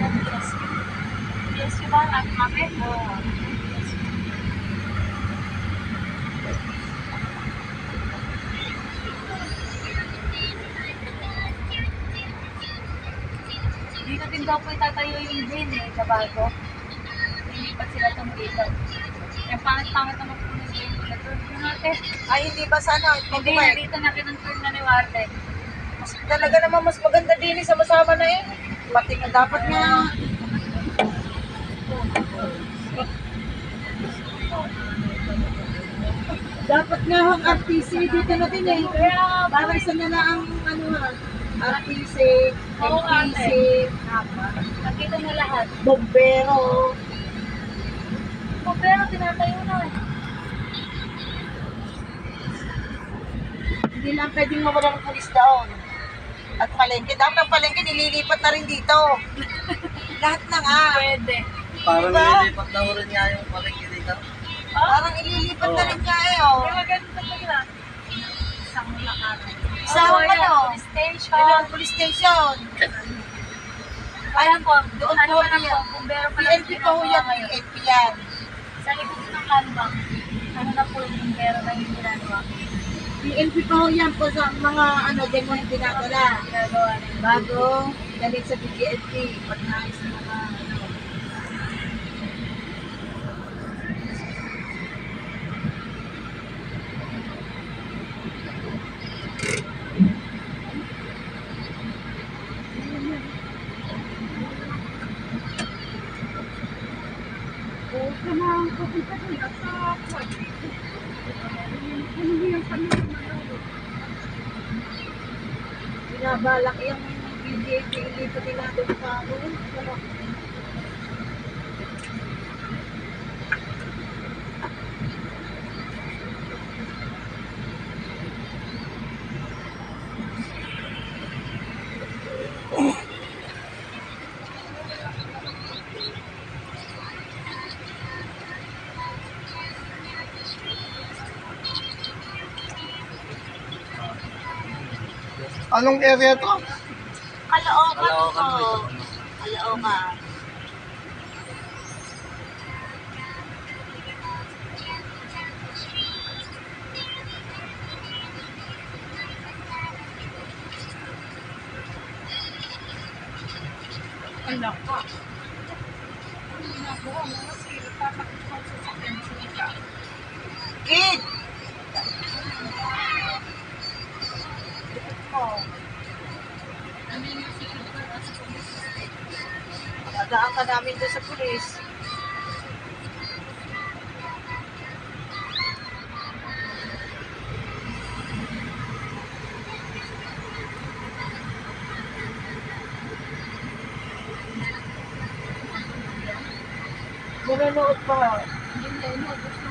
PSU ba? Ang mapit? Oo. Dito din daw po itatayo yung green sa bago. Lilipat sila itong dito. Yung pangit-pangit naman po ng green nila doon. Yung natin. Ay, hindi ba sana? Hindi na dito natin ang turn na ni Warden. Talaga naman mas maganda din sama-sama na eh. Pati nga dapat nga. Dapat nga ang RTC dito na din eh. Kaya, Para isa na ang RTC, Oo, MTC, nakita mo lahat. bombero. Pero tinatayo na eh. Hindi lang pwedeng mawala ng pulis doon. At palengke. Dapat ang palengke nililipat na rin dito. Lahat na nga. Pwede. Parang Diba? nililipat na rin nga yung palengke dito. Parang ililipat na rin nga eh. Oh. Kaya ganun talaga. Isang lakaran. Isang ano? Police station. Yun ang police station. Ayan po, Doon ano po pa lang po, yan. bumbero pa lang PNP po yan, PNP yan. Sa likod ng kanbang, ano na po yung bumbero na yung ginagawa. PNP po yan po sa mga demon pinakala. Ginagawa na yun. Bago, galing sa PNP. Pag nais ng mga binabalak yung PNP ilipat nila doon sa ano. Anong area to? Kalookan Kaloocan po. po. Kalookan. Ang laka. Ang ginagawa mo kasi tatakot sa sasakyan sila. Kid! Dadaan ka namin doon sa pulis. Nanonood pa. Hindi, no, gusto